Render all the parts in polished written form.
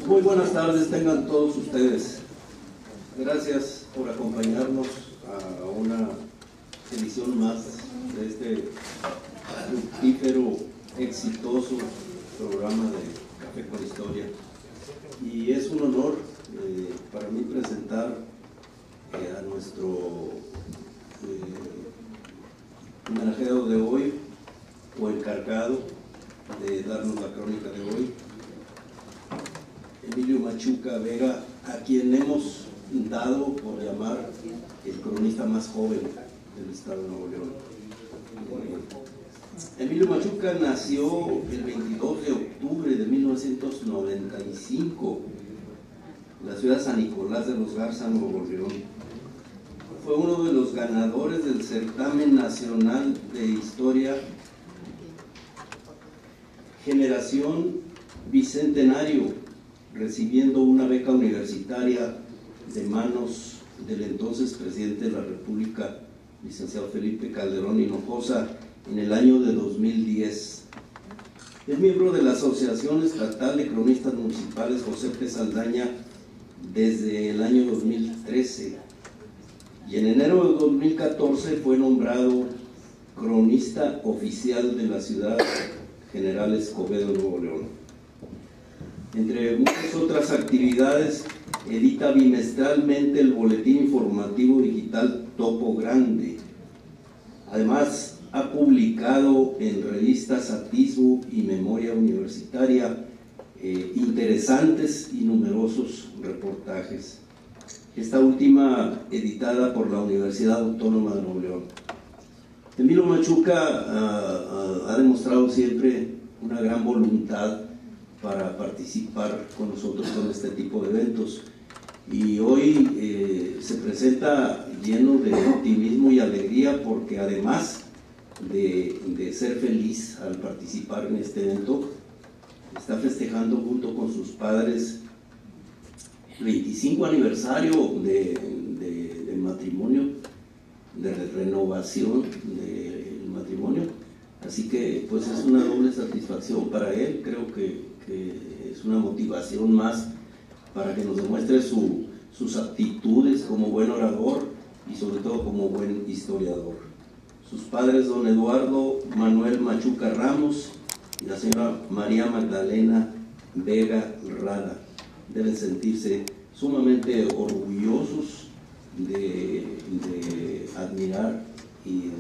Muy buenas tardes tengan todos ustedes. Gracias por acompañarnos a una edición más de este fructífero, exitoso programa de Café con Historia. Y es un honor para mí presentar a nuestro homenajeado de hoy, o encargado de darnos la crónica de hoy, Emilio Machuca Vega, a quien hemos dado por llamar el cronista más joven del estado de Nuevo León. Emilio Machuca nació el 22 de octubre de 1995 en la ciudad de San Nicolás de los Garza, Nuevo León. Fue uno de los ganadores del certamen nacional de historia Generación Bicentenario, recibiendo una beca universitaria de manos del entonces presidente de la República, licenciado Felipe Calderón Hinojosa, en el año de 2010. Es miembro de la Asociación Estatal de Cronistas Municipales José P. Saldaña desde el año 2013 y en enero de 2014 fue nombrado cronista oficial de la ciudad General Escobedo, Nuevo León. Entre muchas otras actividades, edita bimestralmente el boletín informativo digital Topo Grande. Además, ha publicado en revistas Atisbo y Memoria Universitaria interesantes y numerosos reportajes. Esta última editada por la Universidad Autónoma de Nuevo León. Emilio Machuca ha demostrado siempre una gran voluntad para participar con nosotros en este tipo de eventos y hoy se presenta lleno de optimismo y alegría porque además de ser feliz al participar en este evento, está festejando junto con sus padres el 25 aniversario de matrimonio, de renovación del matrimonio, así que pues es una doble satisfacción para él. Creo que es una motivación más para que nos demuestre sus aptitudes como buen orador y sobre todo como buen historiador. Sus padres, don Eduardo Manuel Machuca Ramos y la señora María Magdalena Vega Rada, deben sentirse sumamente orgullosos de admirar y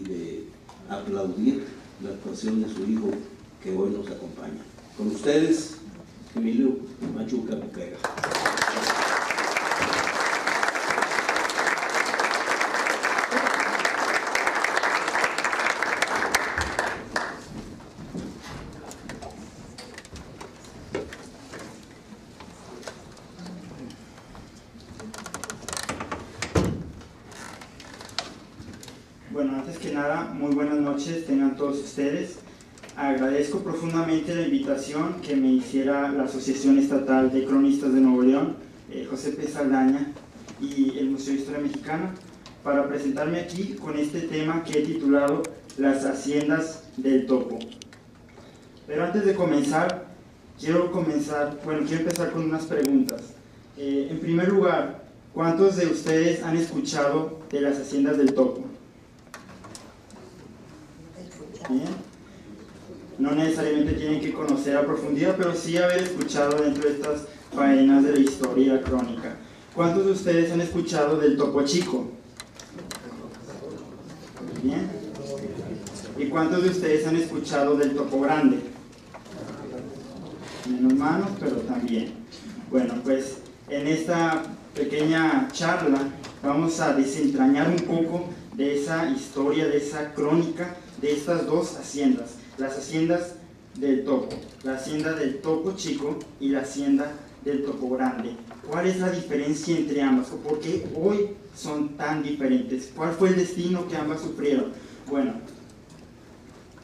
de aplaudir la actuación de su hijo que hoy nos acompaña. Con ustedes, Emilio Machuca Vega. Bueno, antes que nada, muy buenas noches tengan todos ustedes. Agradezco profundamente la invitación que me hiciera la Asociación Estatal de Cronistas de Nuevo León, José P. Saldaña y el Museo de Historia Mexicana, para presentarme aquí con este tema que he titulado Las Haciendas del Topo. Pero antes de comenzar, quiero empezar con unas preguntas. En primer lugar, ¿cuántos de ustedes han escuchado de las Haciendas del Topo? Bien. No necesariamente tienen que conocer a profundidad, pero sí haber escuchado dentro de estas faenas de la historia y la crónica. ¿Cuántos de ustedes han escuchado del Topo Chico? Bien. ¿Y cuántos de ustedes han escuchado del Topo Grande? Menos manos, pero también. Bueno, pues en esta pequeña charla vamos a desentrañar un poco de esa historia, de esa crónica, de estas dos haciendas. Las haciendas del Topo, la hacienda del Topo Chico y la hacienda del Topo Grande. ¿Cuál es la diferencia entre ambas? ¿O por qué hoy son tan diferentes? ¿Cuál fue el destino que ambas sufrieron? Bueno,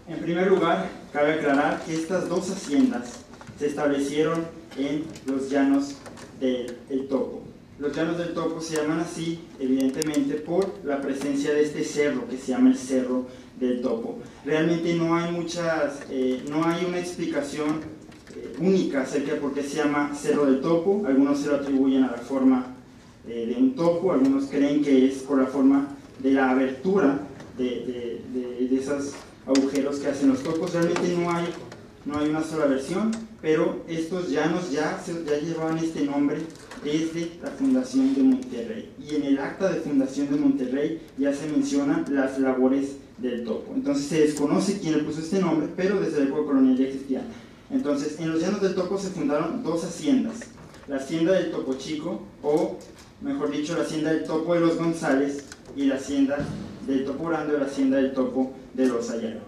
en primer lugar, cabe aclarar que estas dos haciendas se establecieron en los llanos del Topo. Los llanos del Topo se llaman así, evidentemente, por la presencia de este cerro que se llama el Cerro del Topo. Realmente no hay una explicación única acerca de por qué se llama Cerro del Topo. Algunos se lo atribuyen a la forma de un topo, algunos creen que es por la forma de la abertura de esos agujeros que hacen los topos. Realmente no hay una sola versión, pero estos llanos ya llevaban este nombre desde la fundación de Monterrey, y en el acta de fundación de Monterrey ya se mencionan las labores del topo. Entonces se desconoce quién le puso este nombre, pero desde la época colonial ya existía. Entonces en los llanos del Topo se fundaron dos haciendas: la hacienda del Topo Chico, o mejor dicho, la hacienda del Topo de los González, y la hacienda del Topo Grande, o la hacienda del Topo de los Ayala.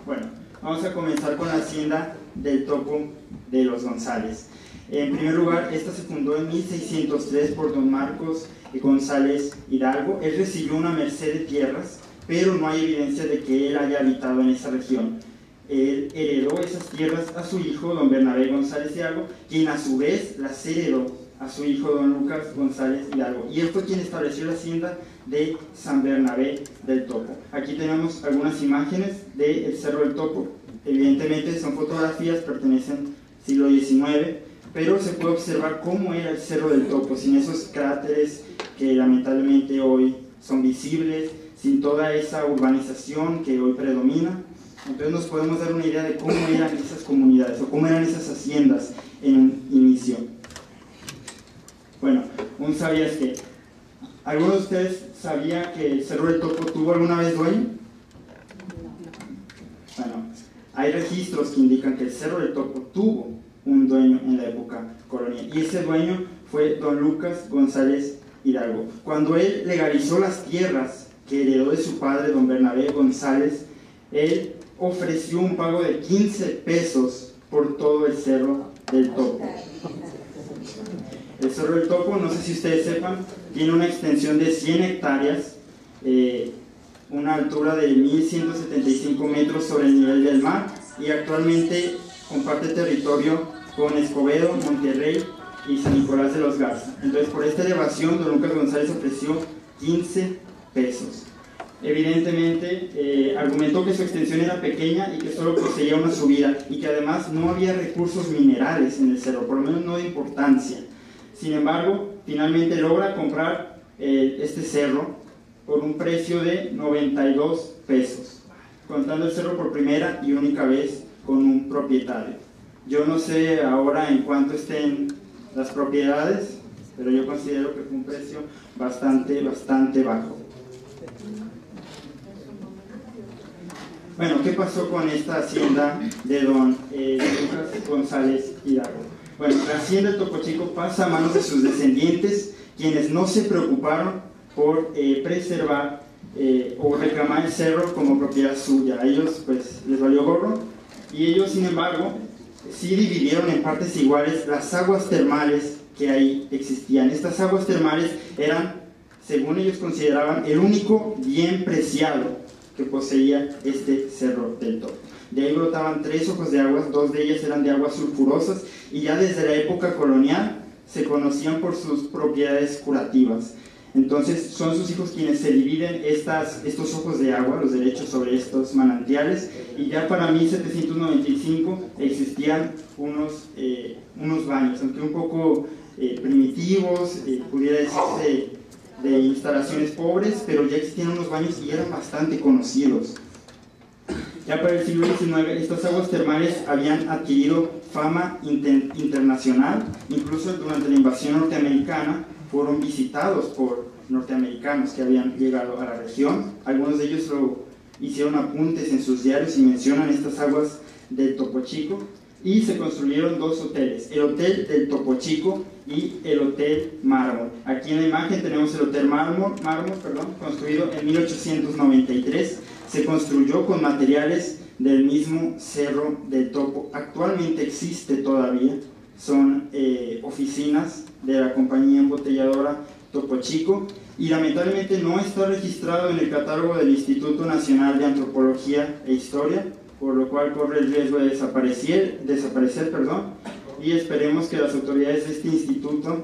Bueno, vamos a comenzar con la hacienda del Topo de los González. En primer lugar, esta se fundó en 1603 por don Marcos González Hidalgo. Él recibió una merced de tierras, pero no hay evidencia de que él haya habitado en esa región. Él heredó esas tierras a su hijo, don Bernabé González Hidalgo, quien a su vez las heredó a su hijo, don Lucas González Hidalgo. Y él fue quien estableció la hacienda de San Bernabé del Topo. Aquí tenemos algunas imágenes del Cerro del Topo. Evidentemente son fotografías, pertenecen al siglo XIX, pero se puede observar cómo era el Cerro del Topo, sin esos cráteres que lamentablemente hoy son visibles, sin toda esa urbanización que hoy predomina. Entonces nos podemos dar una idea de cómo eran esas comunidades, o cómo eran esas haciendas en un inicio. Bueno, un sabías que. ¿Alguno de ustedes sabía que el Cerro del Topo tuvo alguna vez dueño? Bueno, hay registros que indican que el Cerro del Topo tuvo un dueño en la época colonial, y ese dueño fue don Lucas González Hidalgo. Cuando él legalizó las tierras que heredó de su padre, don Bernabé González, él ofreció un pago de 15 pesos por todo el Cerro del Topo. El Cerro del Topo, no sé si ustedes sepan, tiene una extensión de 100 hectáreas, una altura de 1175 metros sobre el nivel del mar, y actualmente comparte territorio con Escobedo, Monterrey y San Nicolás de los Garza. Entonces, por esta elevación, don Lucas González ofreció 15 pesos. Evidentemente, argumentó que su extensión era pequeña y que solo poseía una subida, y que además no había recursos minerales en el cerro, por lo menos no de importancia. Sin embargo, finalmente logra comprar este cerro por un precio de 92 pesos, contando el cerro por primera y única vez con un propietario. Yo no sé ahora en cuánto estén las propiedades, pero yo considero que fue un precio bastante bajo. Bueno, ¿qué pasó con esta hacienda de don Lucas González Hidalgo? Bueno, la hacienda del Topo Chico pasa a manos de sus descendientes, quienes no se preocuparon por preservar o reclamar el cerro como propiedad suya. A ellos pues les valió gorro, y ellos sin embargo sí dividieron en partes iguales las aguas termales que ahí existían. Estas aguas termales eran, según ellos consideraban, el único bien preciado que poseía este Cerro del Topo. De ahí brotaban 3 ojos de agua, 2 de ellas eran de aguas sulfurosas, y ya desde la época colonial se conocían por sus propiedades curativas. Entonces son sus hijos quienes se dividen estos ojos de agua, los derechos sobre estos manantiales, y ya para 1795 existían unos baños, aunque un poco primitivos, pudiera decirse de instalaciones pobres, pero ya existían unos baños y eran bastante conocidos. Ya para el siglo XIX estas aguas termales habían adquirido fama internacional, incluso durante la invasión norteamericana fueron visitados por norteamericanos que habían llegado a la región. Algunos de ellos hicieron apuntes en sus diarios y mencionan estas aguas del Topo Chico, y se construyeron 2 hoteles, el Hotel del Topo Chico y el Hotel Mármol. Aquí en la imagen tenemos el Hotel Mármol, construido en 1893, se construyó con materiales del mismo Cerro del Topo. Actualmente existe todavía, son oficinas de la compañía embotelladora Topo Chico, y lamentablemente no está registrado en el catálogo del Instituto Nacional de Antropología e Historia, por lo cual corre el riesgo de desaparecer, y esperemos que las autoridades de este instituto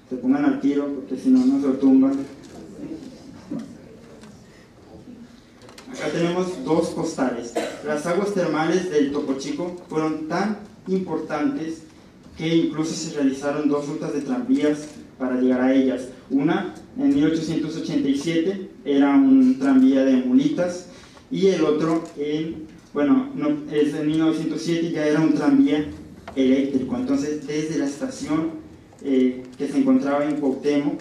se pongan al tiro, porque si no nos lo tumban. Acá tenemos 2 postales. las aguas termales del Topo Chico fueron tan importantes que incluso se realizaron 2 rutas de tranvías para llegar a ellas. Una, en 1887, era un tranvía de mulitas, y el otro, en 1907, ya era un tranvía eléctrico. Entonces, desde la estación que se encontraba en Cuauhtémoc,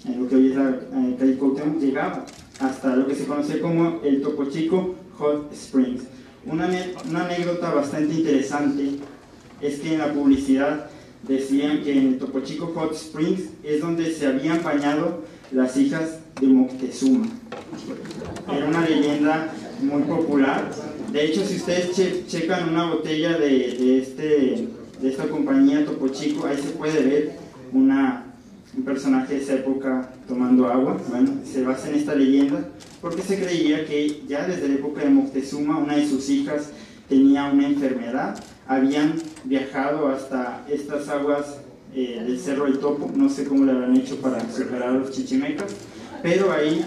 en lo que hoy es la calle Cuauhtémoc, llegaba hasta lo que se conoce como el Topo Chico Hot Springs. Una anécdota bastante interesante es que en la publicidad decían que en el Topo Chico Hot Springs es donde se habían bañado las hijas de Moctezuma. Era una leyenda muy popular. De hecho, si ustedes checan una botella de esta compañía Topo Chico, ahí se puede ver un personaje de esa época tomando agua. Bueno, se basa en esta leyenda porque se creía que ya desde la época de Moctezuma una de sus hijas tenía una enfermedad. Habían viajado hasta estas aguas del Cerro del Topo, no sé cómo le habrán hecho para superar a los chichimecas, pero ahí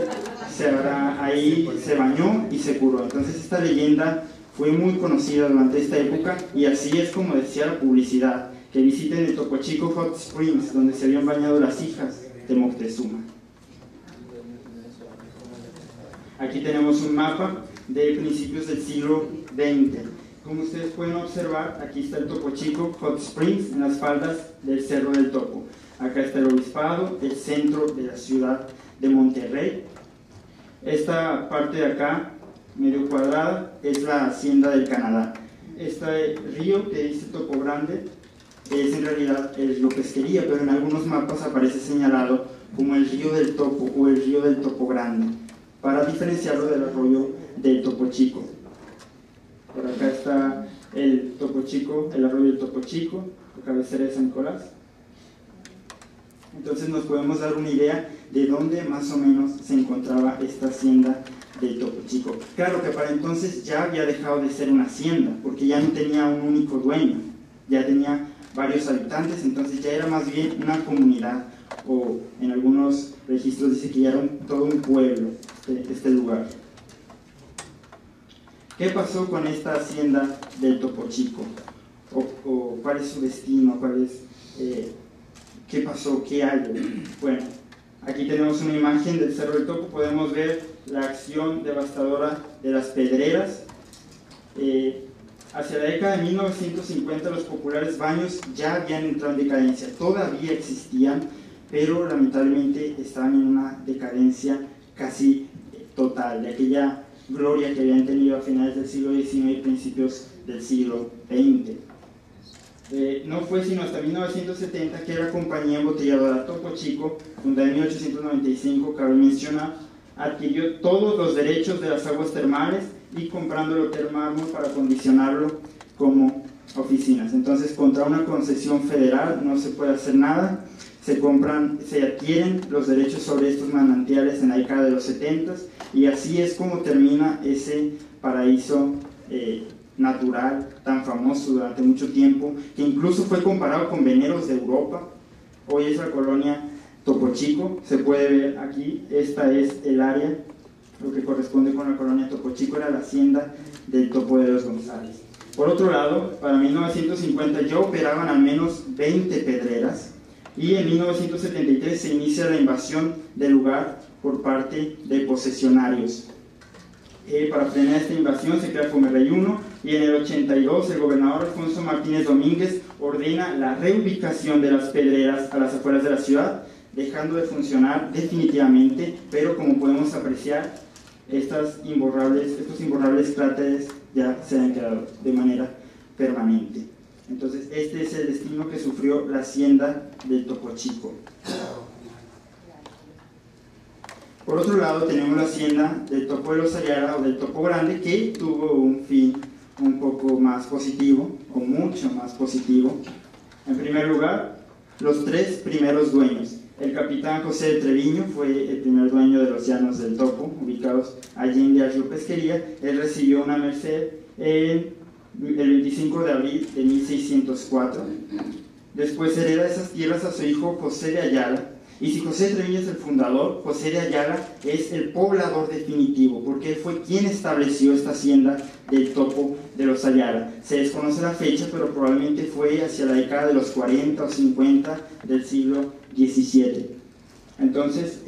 se bañó y se curó. Entonces esta leyenda fue muy conocida durante esta época, y así es como decía la publicidad, que visiten el Topo Chico Hot Springs, donde se habían bañado las hijas de Moctezuma. Aquí tenemos un mapa de principios del siglo XX. Como ustedes pueden observar, aquí está el Topo Chico Hot Springs, en las faldas del Cerro del Topo. Acá está el obispado, el centro de la ciudad de Monterrey. Esta parte de acá, medio cuadrada, es la hacienda del Canadá. Este río que dice Topo Grande es en realidad el río Pesquería, pero en algunos mapas aparece señalado como el río del Topo o el río del Topo Grande, para diferenciarlo del arroyo del Topo Chico. Por acá está el Topo Chico, el arroyo del Topo Chico, la cabecera de San Nicolás. Entonces nos podemos dar una idea de dónde más o menos se encontraba esta hacienda del Topo Chico. Claro que para entonces ya había dejado de ser una hacienda, porque ya no tenía un único dueño, ya tenía varios habitantes, entonces ya era más bien una comunidad, o en algunos registros dice que ya era todo un pueblo este lugar. ¿Qué pasó con esta hacienda del Topo Chico? ¿O cuál es su destino? ¿Qué pasó? ¿Qué hay? Bueno, aquí tenemos una imagen del Cerro del Topo. Podemos ver la acción devastadora de las pedreras. Hacia la década de 1950 los populares baños ya habían entrado en decadencia. Todavía existían, pero lamentablemente estaban en una decadencia casi total, de aquella gloria que habían tenido a finales del siglo XIX y principios del siglo XX. No fue sino hasta 1970 que la compañía embotelladora Topo Chico, fundada en 1895, cabe mencionar, adquirió todos los derechos de las aguas termales y comprando el Hotel Mármol para acondicionarlo como oficinas. Entonces, contra una concesión federal no se puede hacer nada. Se adquieren los derechos sobre estos manantiales en la década de los 70, y así es como termina ese paraíso natural tan famoso durante mucho tiempo, que incluso fue comparado con veneros de Europa. Hoy es la colonia Topo Chico, se puede ver aquí, esta es el área, lo que corresponde con la colonia Topo Chico era la hacienda del Topo de los González. Por otro lado, para 1950 ya operaban al menos 20 pedreras, y en 1973 se inicia la invasión del lugar por parte de posesionarios. Para frenar esta invasión se crea Comerrey 1, y en el 82 el gobernador Alfonso Martínez Domínguez ordena la reubicación de las pedreras a las afueras de la ciudad, dejando de funcionar definitivamente, pero como podemos apreciar, estos imborrables cráteres ya se han quedado de manera permanente. Entonces este es el destino que sufrió la hacienda del Topo Chico. Por otro lado tenemos la hacienda del Topo de los Ayala o del Topo Grande, que tuvo un fin un poco más positivo, o mucho más positivo. En primer lugar, los 3 primeros dueños. El capitán José de Treviño fue el primer dueño de los llanos del Topo, ubicados allende al río Pesquería. Él recibió una merced el 25 de abril de 1604. Después hereda esas tierras a su hijo José de Ayala. Y si José de Treviño es el fundador, José de Ayala es el poblador definitivo, porque él fue quien estableció esta hacienda del topo de los Ayala. Se desconoce la fecha, pero probablemente fue hacia la década de los 40 o 50 del siglo XVII. Entonces,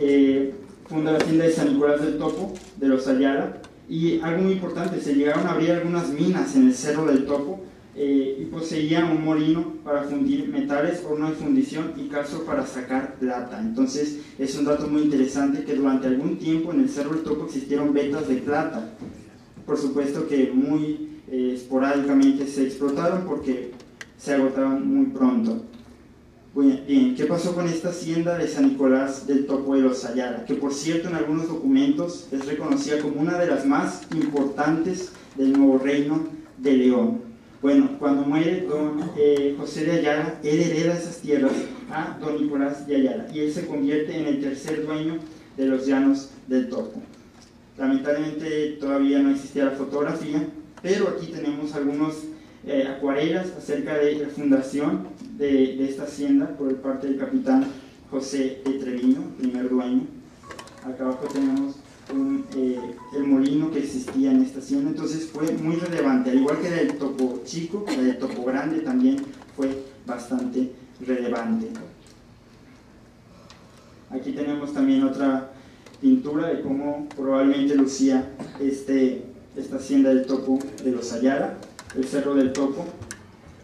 funda la hacienda de San Nicolás del Topo de los Ayala, y algo muy importante, se llegaron a abrir algunas minas en el Cerro del Topo, y poseía un molino para fundir metales, horno de fundición y calzo para sacar plata. Entonces es un dato muy interesante que durante algún tiempo en el Cerro del Topo existieron vetas de plata. Por supuesto que muy esporádicamente se explotaron porque se agotaron muy pronto. Bien, ¿qué pasó con esta hacienda de San Nicolás del Topo de los Ayala? Que por cierto en algunos documentos es reconocida como una de las más importantes del Nuevo Reino de León. Bueno, cuando muere don José de Ayala, él hereda esas tierras a don Nicolás de Ayala y él se convierte en el tercer dueño de los llanos del Topo. Lamentablemente todavía no existía la fotografía, pero aquí tenemos algunos acuarelas acerca de la fundación de esta hacienda por parte del capitán José de Treviño, primer dueño. Acá abajo tenemos el molino que existía en esta hacienda. Entonces fue muy relevante, al igual que la del Topo Chico, la del Topo Grande también fue bastante relevante. Aquí tenemos también otra pintura de cómo probablemente lucía esta hacienda del Topo de los Ayala, el Cerro del Topo.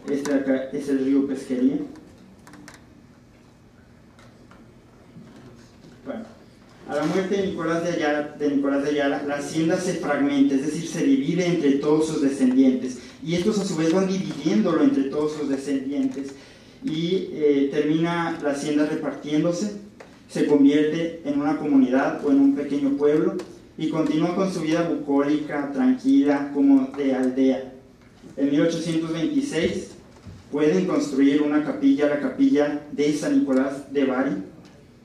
Este de acá es el río Pesquería. Bueno, a la muerte de Nicolás de Ayala, la hacienda se fragmenta, es decir, se divide entre todos sus descendientes, y estos a su vez van dividiéndolo entre todos sus descendientes, y termina la hacienda repartiéndose, se convierte en una comunidad o en un pequeño pueblo, y continúa con su vida bucólica, tranquila, como de aldea. En 1826 pueden construir una capilla, la capilla de San Nicolás de Bari,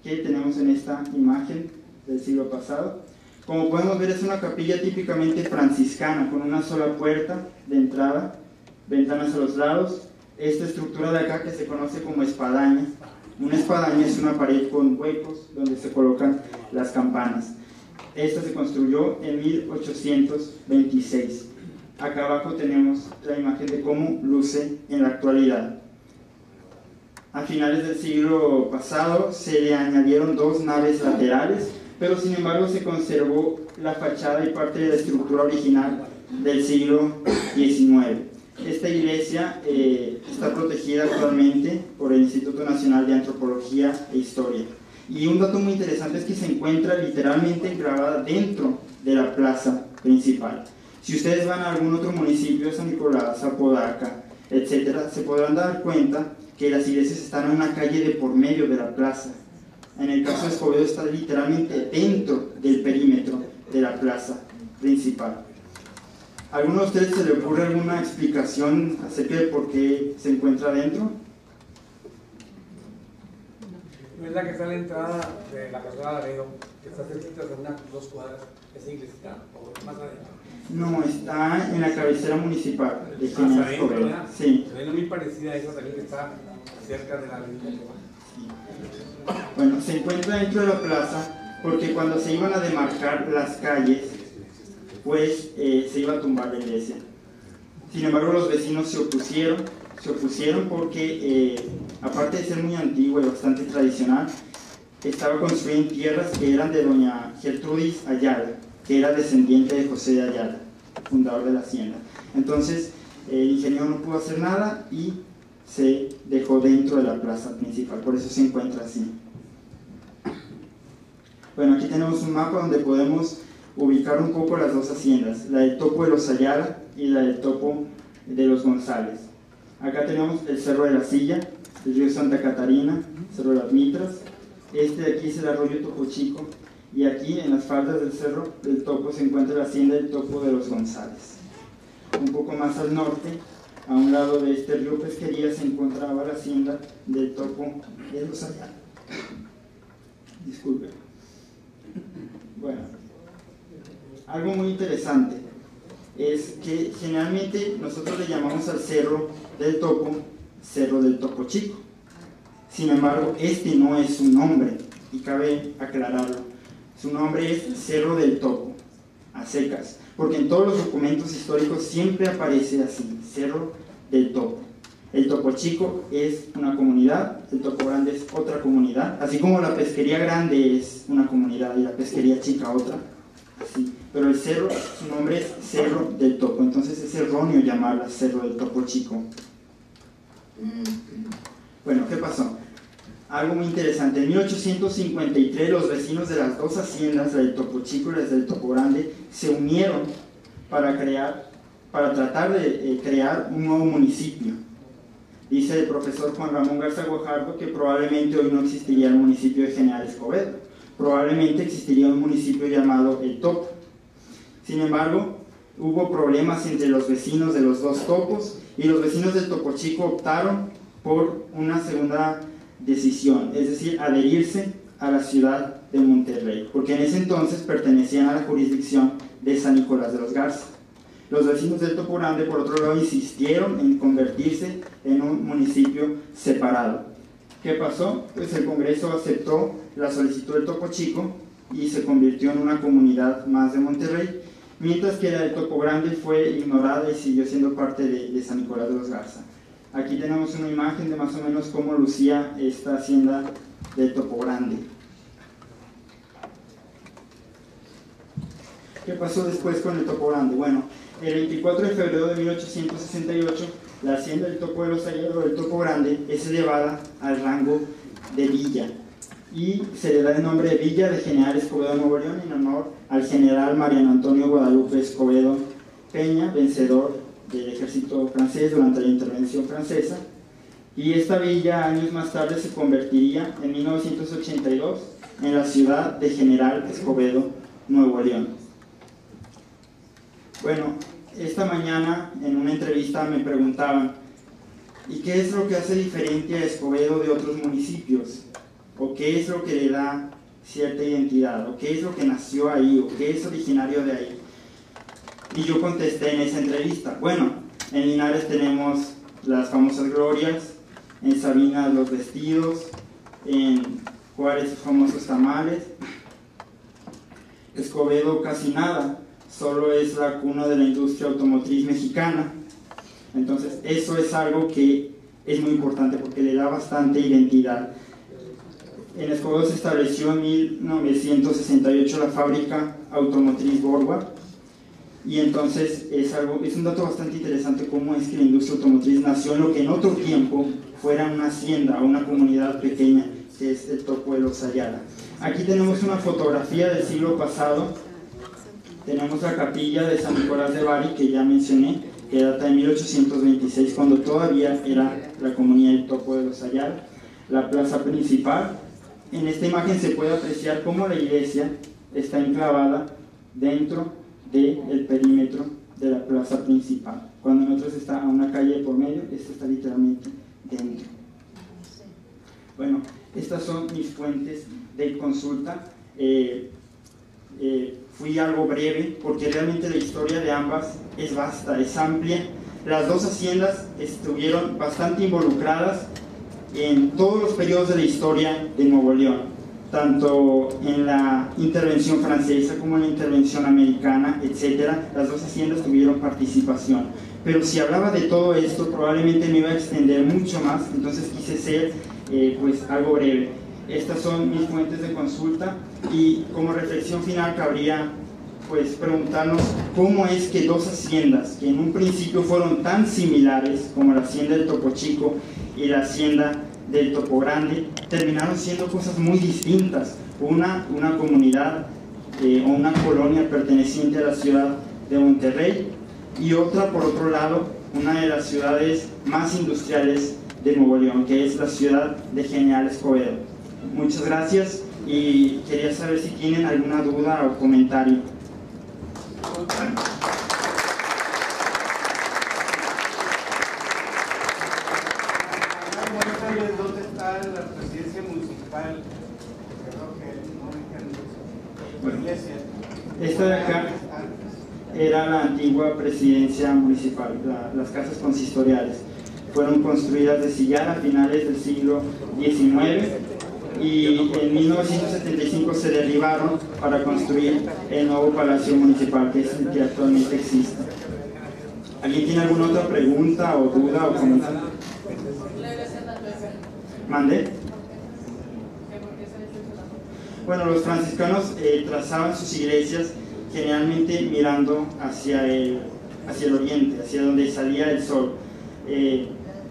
que tenemos en esta imagen del siglo pasado. Como podemos ver, es una capilla típicamente franciscana, con una sola puerta de entrada, ventanas a los lados. Esta estructura de acá que se conoce como espadaña. Una espadaña es una pared con huecos donde se colocan las campanas. Esta se construyó en 1826. Acá abajo tenemos la imagen de cómo luce en la actualidad. A finales del siglo pasado se le añadieron dos naves laterales, pero sin embargo se conservó la fachada y parte de la estructura original del siglo XIX. Esta iglesia está protegida actualmente por el Instituto Nacional de Antropología e Historia. Y un dato muy interesante es que se encuentra literalmente grabada dentro de la plaza principal. Si ustedes van a algún otro municipio de San Nicolás, Apodaca, etc., se podrán dar cuenta que las iglesias están en una calle de por medio de la plaza. En el caso de Escobedo está literalmente dentro del perímetro de la plaza principal. ¿A alguno de ustedes se le ocurre alguna explicación acerca de por qué se encuentra dentro? ¿No es la que está a la entrada de la Casa de Laredo, que está cerquita de unas 2 cuadras, esa iglesia, o más adentro? No, está en la cabecera municipal de General Escobedo. Sí. Se ve muy parecida a esa también que está cerca de la avenida. Bueno, se encuentra dentro de la plaza porque cuando se iban a demarcar las calles, pues se iba a tumbar la iglesia. Sin embargo, los vecinos se opusieron porque, aparte de ser muy antigua y bastante tradicional, estaba construida en tierras que eran de doña Gertrudis Ayala, que era descendiente de José de Ayala, fundador de la hacienda. Entonces, el ingeniero no pudo hacer nada y se dejó dentro de la plaza principal, por eso se encuentra así. Bueno, aquí tenemos un mapa donde podemos ubicar un poco las dos haciendas, la del Topo de los Ayala y la del Topo de los González. Acá tenemos el Cerro de la Silla, el río Santa Catarina, el Cerro de las Mitras. Este de aquí es el arroyo Topo Chico, y aquí en las faldas del Cerro del Topo se encuentra la hacienda del Topo de los González. Un poco más al norte, a un lado de este río Pesquería, se encontraba la hacienda del Topo de los Ayala. Disculpen. Bueno, algo muy interesante es que generalmente nosotros le llamamos al Cerro del Topo Cerro del Topo Chico. Sin embargo, este no es su nombre, y cabe aclararlo. Su nombre es Cerro del Topo. a secas, porque en todos los documentos históricos siempre aparece así, Cerro del Topo. El Topo Chico es una comunidad, el Topo Grande es otra comunidad, así como la Pesquería Grande es una comunidad y la Pesquería Chica otra, así. Pero el cerro, su nombre es Cerro del Topo, entonces es erróneo llamarla Cerro del Topo Chico. Bueno, ¿qué pasó? Algo muy interesante, en 1853 los vecinos de las dos haciendas, la del Topo Chico y la del Topo Grande, se unieron para tratar de crear un nuevo municipio. Dice el profesor Juan Ramón Garza Guajardo que probablemente hoy no existiría el municipio de General Escobedo, probablemente existiría un municipio llamado El Topo. Sin embargo, hubo problemas entre los vecinos de los dos topos y los vecinos del Topo Chico optaron por una segunda decisión, es decir, adherirse a la ciudad de Monterrey, porque en ese entonces pertenecían a la jurisdicción de San Nicolás de los Garza. Los vecinos del Topo Grande, por otro lado, insistieron en convertirse en un municipio separado. ¿Qué pasó? Pues el Congreso aceptó la solicitud del Topo Chico y se convirtió en una comunidad más de Monterrey, mientras que la del Topo Grande fue ignorada y siguió siendo parte de San Nicolás de los Garza. Aquí tenemos una imagen de más o menos cómo lucía esta hacienda del Topo Grande. ¿Qué pasó después con el Topo Grande? Bueno, el 24 de febrero de 1868, la hacienda del Topo de los Hallados del Topo Grande es elevada al rango de villa y se le da el nombre de Villa de General Escobedo, Nuevo León, en honor al general Mariano Antonio Guadalupe Escobedo Peña, vencedor del ejército francés durante la intervención francesa. Y esta villa años más tarde se convertiría en 1982 en la ciudad de General Escobedo, Nuevo León. Bueno, esta mañana en una entrevista me preguntaban, ¿y qué es lo que hace diferente a Escobedo de otros municipios? ¿O qué es lo que le da cierta identidad? ¿O qué es lo que nació ahí? ¿O qué es originario de ahí? Y yo contesté en esa entrevista, bueno, en Linares tenemos las famosas glorias, en Sabinas los vestidos, en Juárez los famosos tamales, Escobedo casi nada, solo es la cuna de la industria automotriz mexicana. Entonces eso es algo que es muy importante porque le da bastante identidad. En Escobedo se estableció en 1968 la fábrica automotriz Borgward, y entonces es un dato bastante interesante cómo es que la industria automotriz nació en lo que en otro tiempo fuera una hacienda o una comunidad pequeña, que es el Topo de los Ayala. Aquí tenemos una fotografía del siglo pasado. Tenemos la capilla de San Nicolás de Bari, que ya mencioné, que data de 1826, cuando todavía era la comunidad del Topo de los Ayala. La plaza principal. En esta imagen se puede apreciar cómo la iglesia está enclavada dentro del perímetro de la plaza principal. Cuando en otros está a una calle por medio, esta está literalmente dentro. Bueno, estas son mis fuentes de consulta. Fui algo breve porque realmente la historia de ambas es vasta, es amplia. Las dos haciendas estuvieron bastante involucradas en todos los periodos de la historia de Nuevo León, tanto en la intervención francesa como en la intervención americana, etc. Las dos haciendas tuvieron participación. Pero si hablaba de todo esto, probablemente me iba a extender mucho más, entonces quise ser pues algo breve. Estas son mis fuentes de consulta y como reflexión final cabría pues preguntarnos cómo es que dos haciendas que en un principio fueron tan similares como la hacienda del Topo Chico y la hacienda del Topo Grande terminaron siendo cosas muy distintas. Una comunidad o una colonia perteneciente a la ciudad de Monterrey y otra, por otro lado, una de las ciudades más industriales de Nuevo León, que es la ciudad de General Escobedo. Muchas gracias y quería saber si tienen alguna duda o comentario. ¿Dónde está la presidencia municipal? Bueno, esta de acá era la antigua presidencia municipal, las casas consistoriales. Fueron construidas de sillar a finales del siglo XIX y en 1975 se derribaron para construir el nuevo Palacio Municipal, que es el que actualmente existe. ¿Alguien tiene alguna otra pregunta o duda o comentario? ¿Mande? Bueno, los franciscanos trazaban sus iglesias generalmente mirando hacia el oriente, hacia donde salía el sol.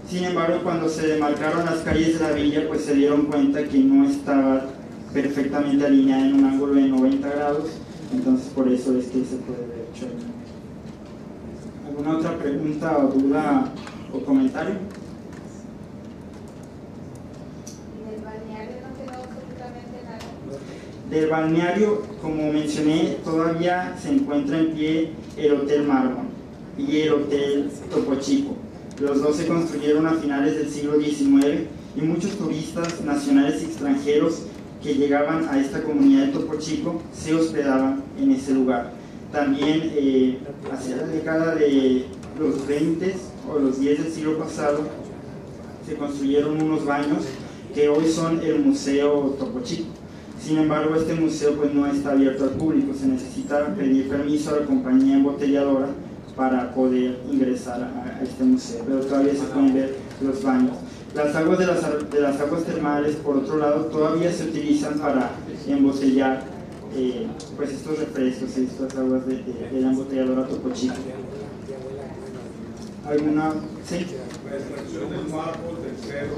Sin embargo, cuando se demarcaron las calles de la villa, pues se dieron cuenta que no estaba perfectamente alineada en un ángulo de 90 grados, entonces por eso es que se puede ver chueca. ¿Alguna otra pregunta o duda o comentario? ¿Del balneario no quedó absolutamente nada? Del balneario, como mencioné, todavía se encuentra en pie el Hotel Mármol y el Hotel Topo Chico. Los dos se construyeron a finales del siglo XIX y muchos turistas nacionales y extranjeros que llegaban a esta comunidad de Topo Chico se hospedaban en ese lugar. También hacia la década de los 20 o los 10 del siglo pasado se construyeron unos baños que hoy son el Museo Topo Chico. Sin embargo, este museo pues no está abierto al público, se necesita pedir permiso a la compañía embotelladora para poder ingresar a este museo, pero todavía se pueden ver los baños. Las aguas de las aguas termales, por otro lado, todavía se utilizan para embotellar pues estos refrescos y estas aguas de la embotelladora Topo Chico. ¿Alguna? ¿Sí? La extracción del mármol, del cerro,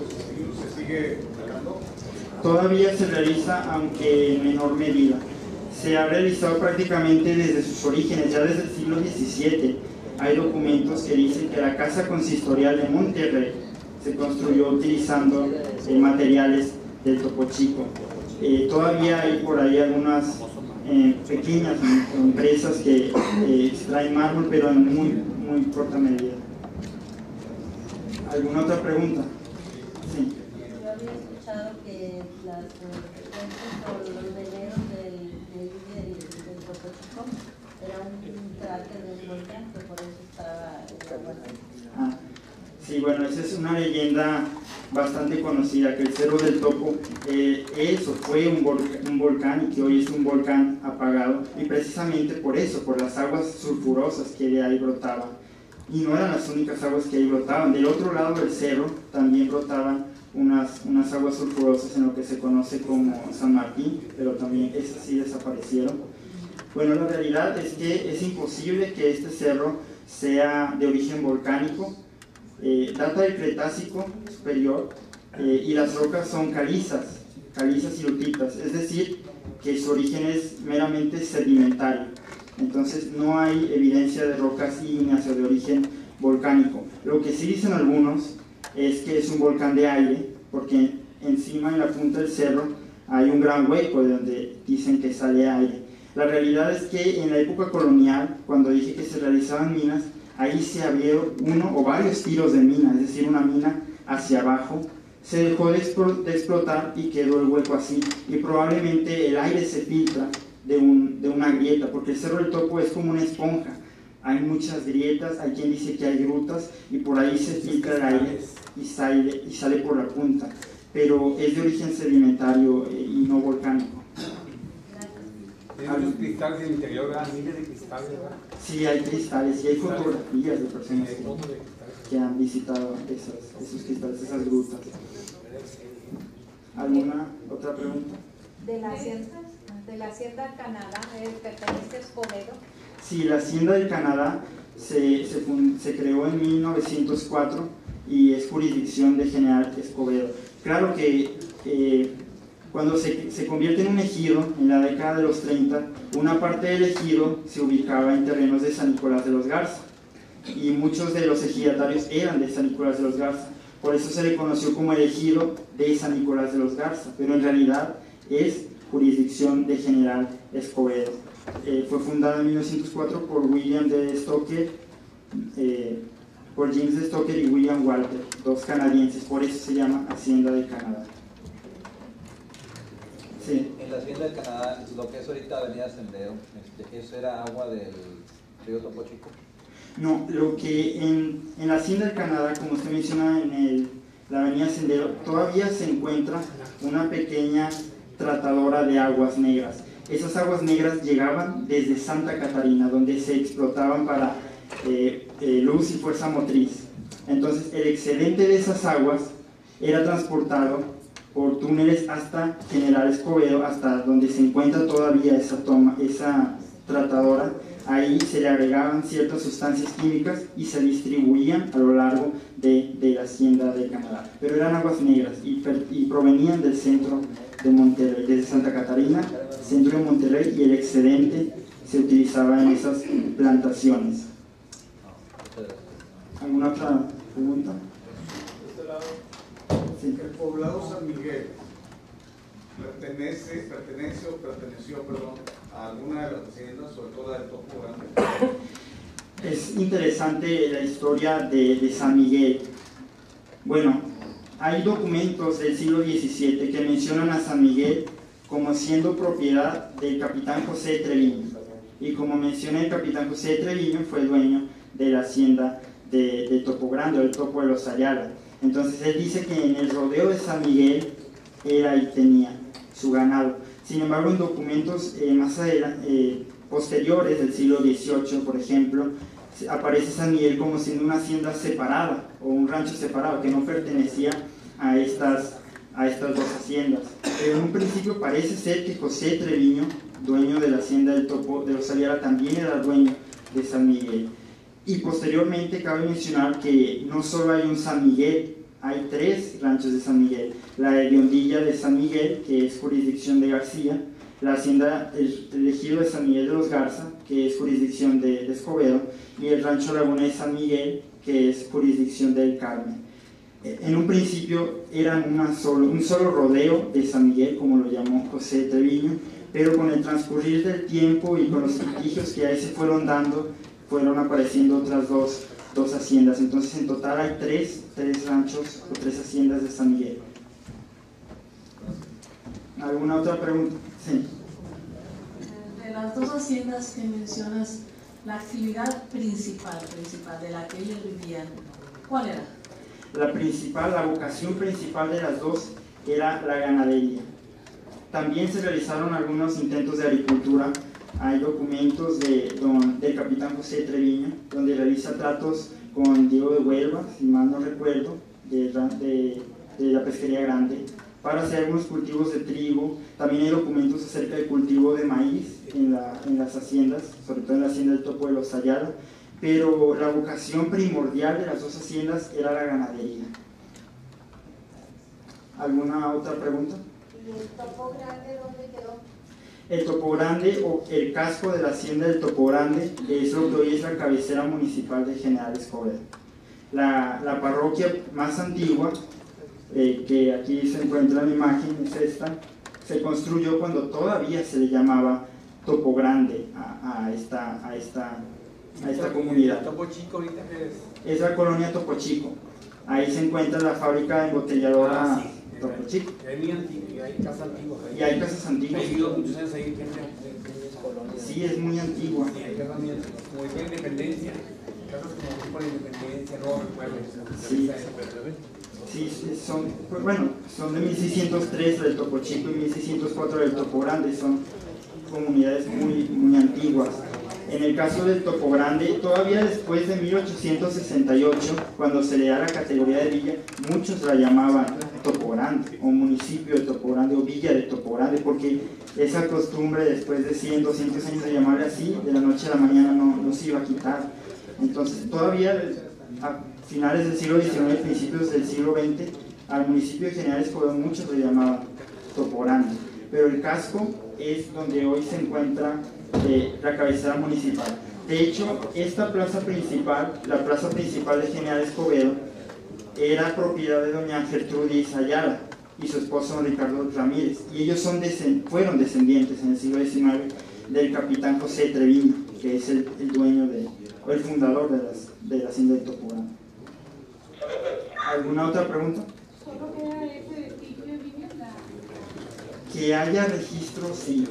¿se sigue sacando? Todavía se realiza, aunque en menor medida. Se ha realizado prácticamente desde sus orígenes, ya desde el siglo XVII. Hay documentos que dicen que la casa consistorial de Monterrey se construyó utilizando materiales del Topo Chico. Todavía hay por ahí algunas pequeñas empresas que extraen mármol, pero en muy corta medida. ¿Alguna otra pregunta? Sí. Yo había escuchado que las fuentes o los veleros del Topo Chico era un cráter de un volcán, que por eso estaba el agua así. Sí, bueno, esa es una leyenda bastante conocida, que el Cerro del Topo fue un volcán y que hoy es un volcán apagado, y precisamente por eso, por las aguas sulfurosas que de ahí brotaban. Y no eran las únicas aguas que ahí brotaban. Del otro lado del cerro también brotaban unas aguas sulfurosas en lo que se conoce como San Martín, pero también esas sí desaparecieron. Bueno, la realidad es que es imposible que este cerro sea de origen volcánico. Data del Cretácico superior y las rocas son calizas y lutitas, es decir, que su origen es meramente sedimentario. Entonces no hay evidencia de rocas ígneas o de origen volcánico. Lo que sí dicen algunos es que es un volcán de aire, porque encima en la punta del cerro hay un gran hueco de donde dicen que sale aire. La realidad es que en la época colonial, cuando dije que se realizaban minas, ahí se abrieron uno o varios tiros de mina, es decir, una mina hacia abajo, se dejó de explotar y quedó el hueco así, y probablemente el aire se filtra de una grieta, porque el Cerro del Topo es como una esponja, hay muchas grietas, hay quien dice que hay grutas, y por ahí se filtra el aire y sale por la punta, pero es de origen sedimentario y no volcánico. Hay muchos cristales en el interior, ¿verdad? Miles de cristales, ¿verdad? Sí, hay cristales y hay fotografías de personas que han visitado esos cristales, esas grutas. ¿Alguna otra pregunta? ¿De la Hacienda Canadá pertenece a Escobedo? Sí, la Hacienda del Canadá se creó en 1904 y es jurisdicción de General Escobedo. Claro que cuando se convierte en un ejido, en la década de los 30, una parte del ejido se ubicaba en terrenos de San Nicolás de los Garza, y muchos de los ejidatarios eran de San Nicolás de los Garza, por eso se le conoció como el ejido de San Nicolás de los Garza, pero en realidad es jurisdicción de General Escobedo. Fue fundada en 1904 por William D. Stoker, por James D. Stoker y William Walter, dos canadienses, por eso se llama Hacienda de Canadá. Sí. En la Hacienda del Canadá, lo que es ahorita Avenida Sendero, ¿eso era agua del río Topo Chico? No, lo que en la Hacienda del Canadá, como usted menciona en la avenida Sendero, todavía se encuentra una pequeña tratadora de aguas negras. Esas aguas negras llegaban desde Santa Catarina, donde se explotaban para luz y fuerza motriz. Entonces el excedente de esas aguas era transportado por túneles hasta General Escobedo, hasta donde se encuentra todavía esa tratadora. Ahí se le agregaban ciertas sustancias químicas y se distribuían a lo largo de la hacienda de Canadá. Pero eran aguas negras y provenían del centro de Monterrey, desde Santa Catarina, centro de Monterrey, y el excedente se utilizaba en esas plantaciones. ¿Alguna otra pregunta? De este lado, Sí. el poblado San Miguel perteneció a alguna de las haciendas, sobre todo la del Topo Grande. Es interesante la historia de San Miguel. Bueno, hay documentos del siglo XVII que mencionan a San Miguel como siendo propiedad del capitán José de Treviño. Y como mencioné, el capitán José de Treviño fue dueño de la hacienda de Topo Grande, o el Topo de los Ayala. Entonces él dice que en el rodeo de San Miguel él ahí tenía su ganado. Sin embargo, en documentos más adelante, posteriores del siglo XVIII, por ejemplo, aparece San Miguel como siendo una hacienda separada o un rancho separado que no pertenecía a estas dos haciendas. Pero en un principio parece ser que José Treviño, dueño de la hacienda del Topo de los Ayala, también era dueño de San Miguel. Y posteriormente cabe mencionar que no solo hay un San Miguel, hay 3 ranchos de San Miguel: la de Hondilla de San Miguel, que es jurisdicción de García; la hacienda el ejido de San Miguel de los Garza, que es jurisdicción de Escobedo; y el rancho Laguna de San Miguel, que es jurisdicción del Carmen. En un principio eran un solo rodeo de San Miguel, como lo llamó José Treviño, pero con el transcurrir del tiempo y con los litigios que ahí se fueron dando, fueron apareciendo otras dos haciendas. Entonces en total hay tres ranchos o 3 haciendas de San Miguel. ¿Alguna otra pregunta? Sí. De las 2 haciendas que mencionas, la actividad principal de la que ellos vivían, ¿cuál era? La vocación principal de las 2 era la ganadería. También se realizaron algunos intentos de agricultura. Hay documentos del capitán José Treviño, donde realiza tratos con Diego de Huelva, si mal no recuerdo, de la pesquería grande, para hacer algunos cultivos de trigo. También hay documentos acerca del cultivo de maíz en las haciendas, sobre todo en la hacienda del Topo de los Ayala, pero la vocación primordial de las 2 haciendas era la ganadería. ¿Alguna otra pregunta? ¿Y el Topo Grande dónde quedó? El Topo Grande, o el casco de la hacienda del Topo Grande, es lo que hoy es la cabecera municipal de General Escobedo. La parroquia más antigua, que aquí se encuentra en la imagen, es esta. Se construyó cuando todavía se le llamaba Topo Grande a esta comunidad. ¿Topo Chico ahorita qué es? Es la colonia Topo Chico. Ahí se encuentra la fábrica embotelladora Topo Chico. Es muy antiguo, y hay casas antiguas. Y hay casas antiguas. He vivido muchos años ahí, gente de colonias. Sí, es muy antigua. Sí, hay casas muy antiguas, como de Independencia, casas como tipo de Independencia, no recuerdo. Sí. Sí, son de 1603 del Topo Chico y 1604 del Topo Grande, son comunidades muy antiguas. En el caso del Topo Grande, todavía después de 1868, cuando se le da la categoría de villa, muchos la llamaban Topo Grande, o municipio de Topo Grande, o villa de Topo Grande, porque esa costumbre después de 100, 200 años de llamarle así, de la noche a la mañana no se iba a quitar. Entonces todavía a finales del siglo XIX, principios del siglo XX, al municipio de General Escobedo muchos lo llamaban Topo Grande, pero el casco es donde hoy se encuentra la cabecera municipal. De hecho, esta plaza principal, la plaza principal de General Escobedo, era propiedad de doña Gertrudis Ayala y su esposo don Ricardo Ramírez, y ellos fueron descendientes en el siglo XIX del capitán José Treviño, que es el dueño o el fundador de la hacienda de Topo Grande. ¿Alguna otra pregunta? ¿Solo queda ese vestigio de vivienda? Que haya registro, sí.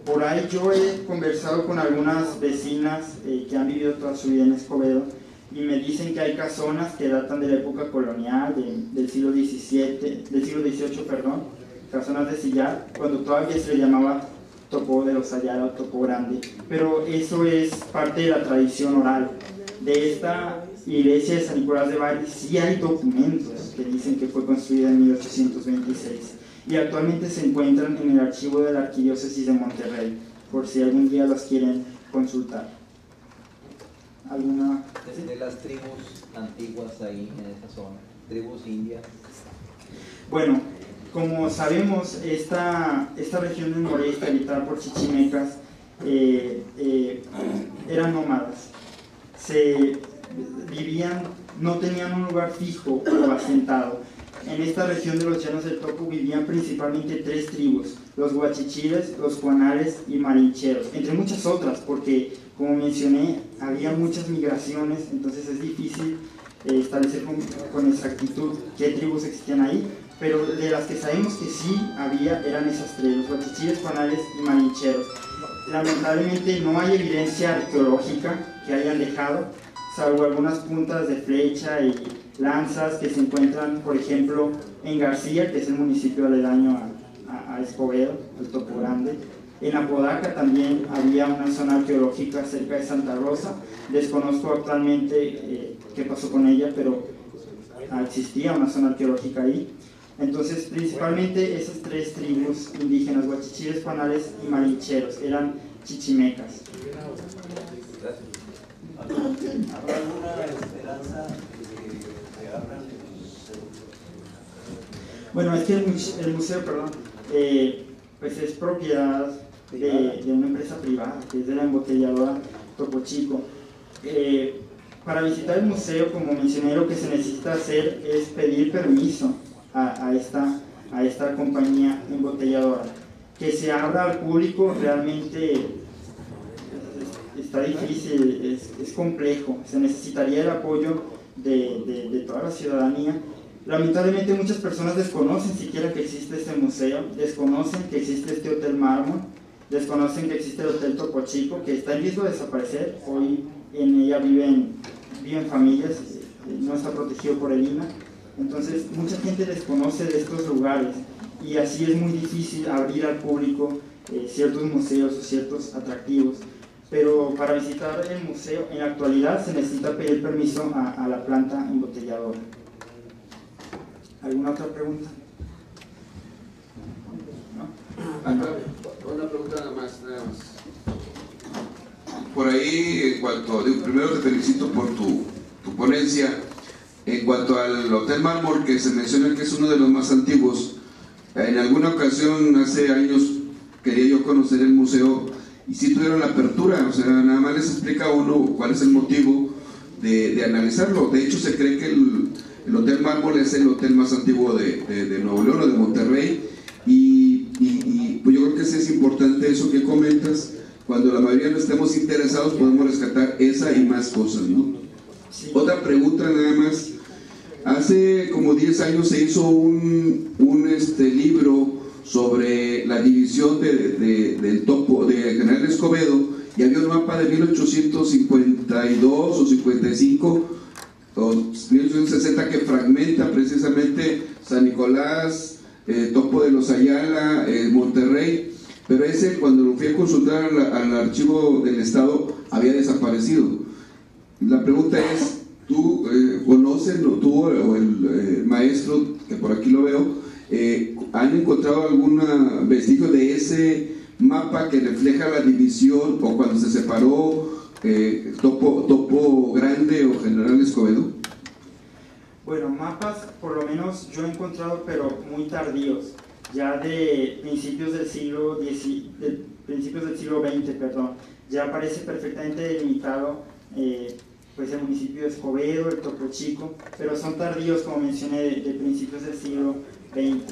Por ahí yo he conversado con algunas vecinas que han vivido toda su vida en Escobedo, y me dicen que hay casonas que datan de la época colonial, del siglo XVIII, casonas de sillar, cuando todavía se le llamaba Topo de los Ayala o Topo Grande, pero eso es parte de la tradición oral. De esta iglesia de San Nicolás de Bari sí hay documentos que dicen que fue construida en 1826 y actualmente se encuentran en el archivo de la Arquidiócesis de Monterrey, por si algún día las quieren consultar. ¿Alguna? De las tribus antiguas ahí en esa zona, tribus indias. Bueno, como sabemos, esta región del noreste habitada por chichimecas eran nómadas. Vivían, no tenían un lugar fijo o asentado. En esta región de los llanos del Topo vivían principalmente 3 tribus: los huachichiles, los cuanales y marincheros, entre muchas otras, porque, como mencioné, había muchas migraciones, entonces es difícil establecer con exactitud qué tribus existían ahí, pero de las que sabemos que sí había eran esas 3, los huachichiles, cuanales y marincheros. Lamentablemente no hay evidencia arqueológica que hayan dejado, salvo algunas puntas de flecha y lanzas que se encuentran, por ejemplo, en García, que es el municipio aledaño a Escobedo, el Topo Grande. En Apodaca también había una zona arqueológica cerca de Santa Rosa. Desconozco actualmente qué pasó con ella, pero existía una zona arqueológica ahí. Entonces, principalmente esas 3 tribus indígenas, huachichiles, cuanales y marincheros, eran chichimecas. ¿Habrá alguna esperanza de que abran el museo? Bueno, es que el museo, pues es propiedad de una empresa privada, que es de la embotelladora Topo Chico. Para visitar el museo, como mencioné, lo que se necesita hacer es pedir permiso a esta compañía embotelladora. Que se abra al público realmente está difícil, es complejo, se necesitaría el apoyo de toda la ciudadanía. Lamentablemente muchas personas desconocen siquiera que existe este museo, desconocen que existe este Hotel Mármol, desconocen que existe el Hotel Topo Chico, que está en riesgo de desaparecer. Hoy en ella viven familias, no está protegido por el INAH. Entonces mucha gente desconoce de estos lugares y así es muy difícil abrir al público ciertos museos o ciertos atractivos. Pero para visitar el museo en la actualidad se necesita pedir permiso a la planta embotelladora. ¿Alguna otra pregunta? Una pregunta nada más. Por ahí, en cuanto, primero te felicito por tu ponencia. En cuanto al Hotel Mármol, que se menciona que es uno de los más antiguos, en alguna ocasión, hace años, quería yo conocer el museo y sí tuvieron la apertura, o sea, nada más les explica a uno cuál es el motivo de analizarlo. De hecho, se cree que el Hotel Mármol es el hotel más antiguo de Nuevo León o de Monterrey, y pues yo creo que sí es importante eso que comentas. Cuando la mayoría no estemos interesados, podemos rescatar esa y más cosas, ¿no? Sí. Otra pregunta nada más. Hace como 10 años se hizo un libro sobre la división del Topo de General Escobedo, y había un mapa de 1852 o 55 o 1860 que fragmenta precisamente San Nicolás, Topo de los Ayala, Monterrey, pero ese, cuando lo fui a consultar al archivo del Estado, había desaparecido. La pregunta es, ¿tú conoces, tú o el maestro, que por aquí lo veo, han encontrado algún vestigio de ese mapa que refleja la división o cuando se separó Topo Grande o General Escobedo? Bueno, mapas por lo menos yo he encontrado, pero muy tardíos, ya de principios del siglo XX, ya aparece perfectamente delimitado pues el municipio de Escobedo, el Topo Chico, pero son tardíos, como mencioné, de principios del siglo XX.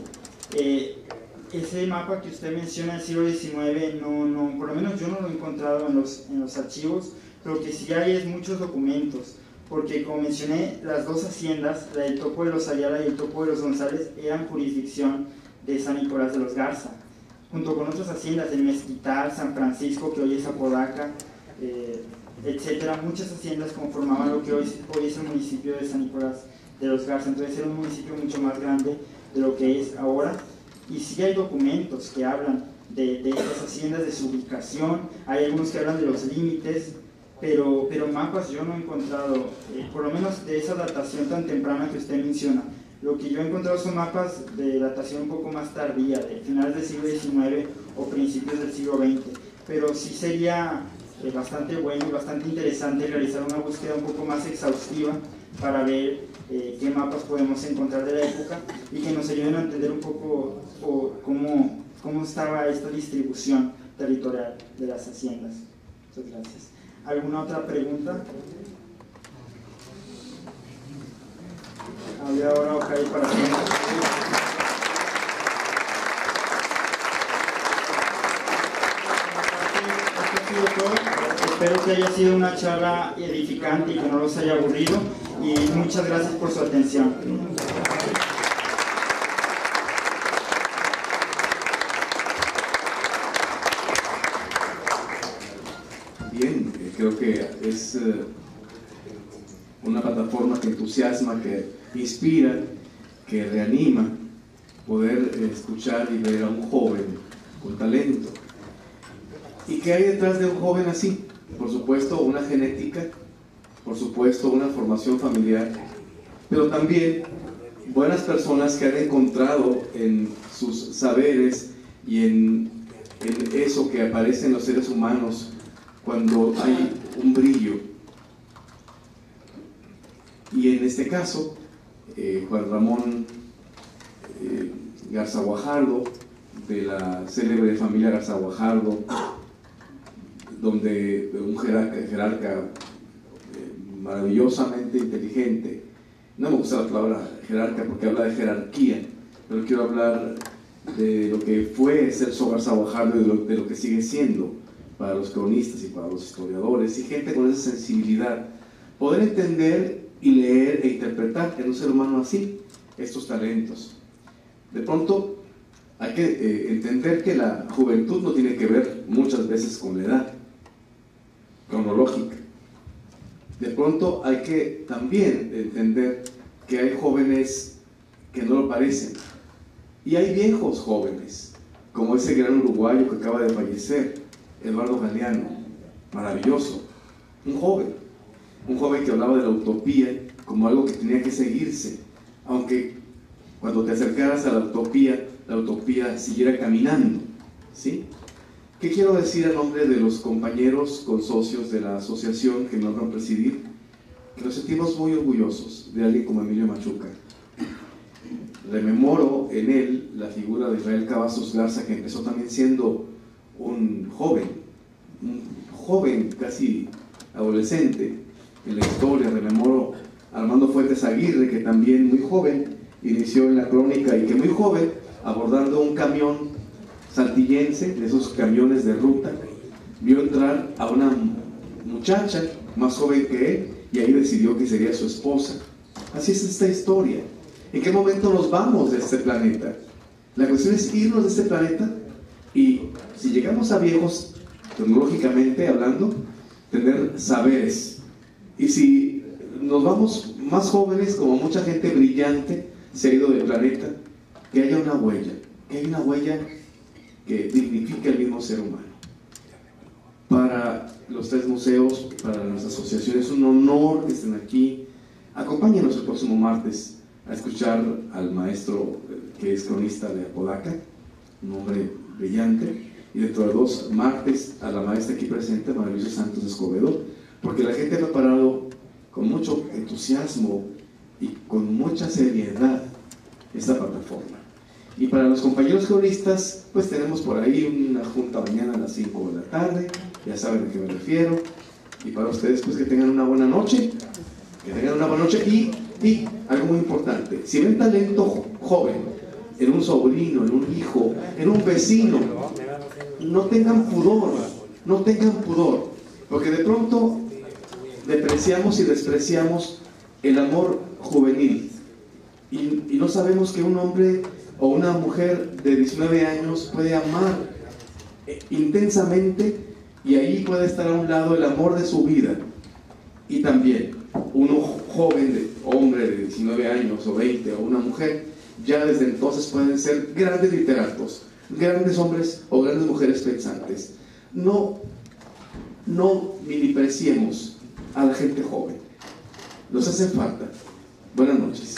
Ese mapa que usted menciona del siglo XIX, no, por lo menos yo no lo he encontrado en los archivos. Lo que sí hay es muchos documentos, porque como mencioné, las 2 haciendas, la del Topo de los Ayala y el Topo de los González, eran jurisdicción de San Nicolás de los Garza, junto con otras haciendas de Mezquital, San Francisco, que hoy es Apodaca, etcétera. Muchas haciendas conformaban lo que hoy es el municipio de San Nicolás de los Garza. Entonces era un municipio mucho más grande de lo que es ahora, y sí hay documentos que hablan de estas haciendas, de su ubicación, hay algunos que hablan de los límites, pero mapas yo no he encontrado, por lo menos de esa datación tan temprana que usted menciona. Lo que yo he encontrado son mapas de datación un poco más tardía, de finales del siglo XIX o principios del siglo XX, pero sí sería bastante bueno y bastante interesante realizar una búsqueda un poco más exhaustiva para ver qué mapas podemos encontrar de la época y que nos ayuden a entender un poco cómo estaba esta distribución territorial de las haciendas. Muchas gracias. ¿Alguna otra pregunta? Había ahora Ocay para hacer. Espero que haya sido una charla edificante y que no los haya aburrido, y muchas gracias por su atención. Bien, creo que es una plataforma que entusiasma, que inspira, que reanima poder escuchar y ver a un joven con talento. ¿Y qué hay detrás de un joven así? Por supuesto, una genética, por supuesto, una formación familiar, pero también buenas personas que han encontrado en sus saberes y en eso que aparece en los seres humanos cuando hay un brillo. Y en este caso, Juan Ramón Garza Guajardo, de la célebre familia Garza Guajardo, donde un jerarca maravillosamente inteligente, no me gusta la palabra jerarca porque habla de jerarquía, pero quiero hablar de lo que fue Celso Garza Guajardo y de lo que sigue siendo para los cronistas y para los historiadores y gente con esa sensibilidad, poder entender y leer e interpretar en un ser humano así estos talentos. De pronto hay que entender que la juventud no tiene que ver muchas veces con la edad cronológica. De pronto hay que también entender que hay jóvenes que no lo parecen y hay viejos jóvenes, como ese gran uruguayo que acaba de fallecer, Eduardo Galeano, maravilloso, un joven que hablaba de la utopía como algo que tenía que seguirse, aunque cuando te acercaras a la utopía siguiera caminando, ¿sí? ¿Qué quiero decir a nombre de los compañeros consocios de la asociación que me honran presidir? Que nos sentimos muy orgullosos de alguien como Emilio Machuca. Rememoro en él la figura de Israel Cavazos Garza, que empezó también siendo un joven casi adolescente en la historia. Rememoro a Armando Fuentes Aguirre, que también muy joven inició en la crónica y que muy joven, abordando un camión saltillense, de esos camiones de ruta, vio entrar a una muchacha más joven que él y ahí decidió que sería su esposa. Así es esta historia. ¿En qué momento nos vamos de este planeta? La cuestión es irnos de este planeta y si llegamos a viejos, tecnológicamente hablando, tener saberes. Y si nos vamos más jóvenes, como mucha gente brillante se ha ido del planeta, que haya una huella que dignifique al mismo ser humano. Para los tres museos, para nuestra asociación, es un honor que estén aquí. Acompáñenos el próximo martes a escuchar al maestro que es cronista de Apodaca, un hombre brillante, y dentro de 2 martes a la maestra aquí presente, María Luisa Santos Escobedo, porque la gente ha preparado con mucho entusiasmo y con mucha seriedad esta plataforma. Y para los compañeros cronistas, pues tenemos por ahí una junta mañana a las 5 de la tarde, ya saben a qué me refiero. Y para ustedes, pues que tengan una buena noche, y algo muy importante, si ven talento joven en un sobrino, en un hijo, en un vecino, no tengan pudor, porque de pronto depreciamos y despreciamos el amor juvenil y no sabemos que un hombre o una mujer de 19 años puede amar intensamente Y ahí puede estar a un lado el amor de su vida. Y también uno joven, hombre de 19 años o 20, o una mujer, ya desde entonces pueden ser grandes literatos, grandes hombres o grandes mujeres pensantes. No milipreciemos a la gente joven. Nos hace falta. Buenas noches.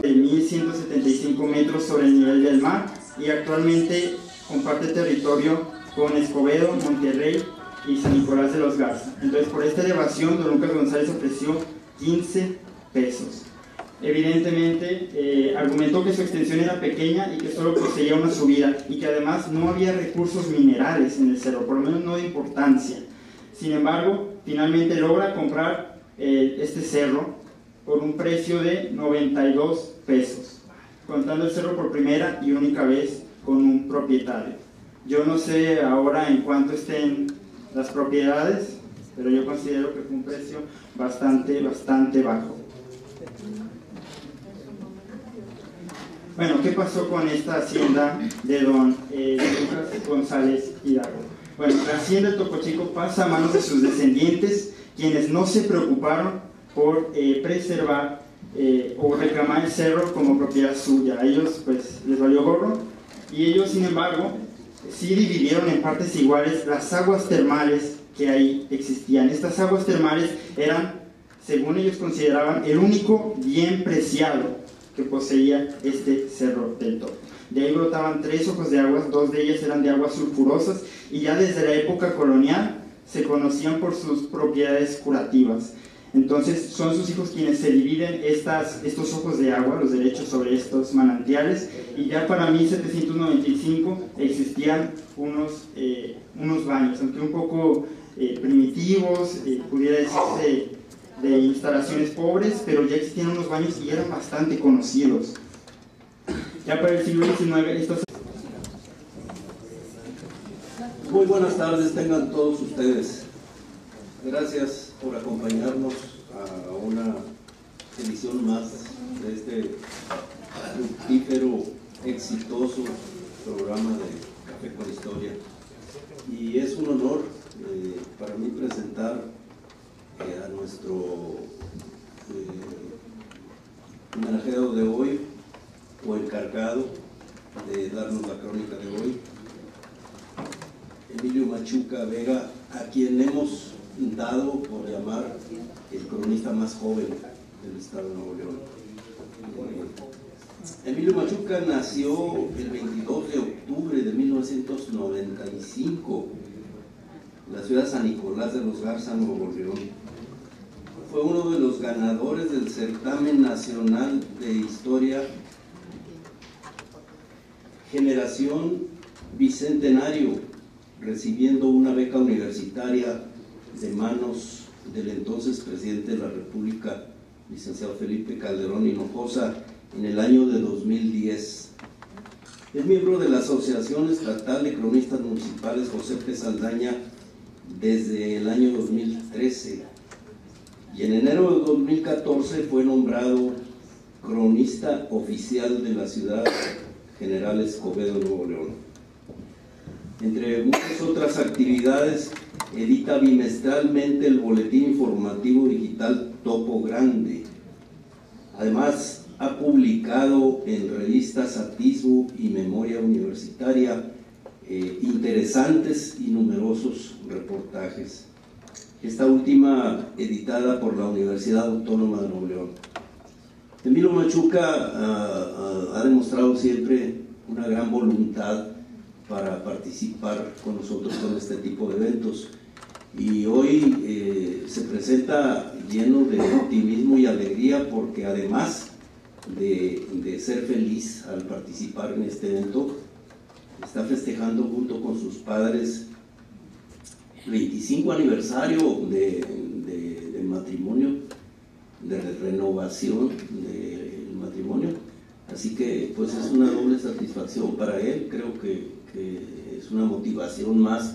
De 1.175 metros sobre el nivel del mar y actualmente comparte territorio con Escobedo, Monterrey y San Nicolás de los Garza. Entonces, por esta elevación, don Lucas González ofreció 15 pesos. Evidentemente, argumentó que su extensión era pequeña y que solo poseía una subida y que además no había recursos minerales en el cerro, por lo menos no de importancia. Sin embargo, finalmente logra comprar este cerro por un precio de 92 pesos, contando el cerro por primera y única vez con un propietario. Yo no sé ahora en cuánto estén las propiedades, pero yo considero que fue un precio bastante bajo. Bueno, ¿qué pasó con esta hacienda de don Lucas González Hidalgo? Bueno, la hacienda de Topo Chico pasa a manos de sus descendientes, quienes no se preocuparon por preservar o reclamar el cerro como propiedad suya. A ellos pues les valió gorro, y ellos sin embargo sí dividieron en partes iguales las aguas termales que ahí existían. Estas aguas termales eran, según ellos consideraban, el único bien preciado que poseía este Cerro del Topo. De ahí brotaban 3 ojos de agua, 2 de ellas eran de aguas sulfurosas, y ya desde la época colonial se conocían por sus propiedades curativas. Entonces son sus hijos quienes se dividen estos ojos de agua, los derechos sobre estos manantiales, y ya para 1795 existían unos baños, aunque un poco primitivos, pudiera decirse de instalaciones pobres, pero ya existían unos baños y eran bastante conocidos. Ya para el siglo XIX estos... Muy buenas tardes tengan todos ustedes. Gracias por acompañarnos a una edición más de este fructífero, exitoso programa de Café con Historia. Y es un honor para mí presentar a nuestro homenajeado de hoy, o encargado de darnos la crónica de hoy, Emilio Machuca Vega, a quien hemos dado por llamar el cronista más joven del estado de Nuevo León. Emilio Machuca nació el 22 de octubre de 1995 en la ciudad de San Nicolás de los Garza, Nuevo León. Fue uno de los ganadores del certamen nacional de historia Generación Bicentenario, recibiendo una beca universitaria de manos del entonces presidente de la República, licenciado Felipe Calderón Hinojosa, en el año de 2010. Es miembro de la Asociación Estatal de Cronistas Municipales José P. Saldaña desde el año 2013, y en enero de 2014 fue nombrado cronista oficial de la ciudad General Escobedo, Nuevo León. Entre muchas otras actividades, edita bimestralmente el boletín informativo digital Topo Grande. Además, ha publicado en revistas Atisbo y Memoria Universitaria interesantes y numerosos reportajes. Esta última editada por la Universidad Autónoma de Nuevo León. Emilio Machuca ha demostrado siempre una gran voluntad para participar con nosotros con este tipo de eventos, y hoy se presenta lleno de optimismo y alegría, porque además de ser feliz al participar en este evento, está festejando junto con sus padres el 25 aniversario de matrimonio, de renovación del matrimonio. Así que pues es una doble satisfacción para él. Creo que es una motivación más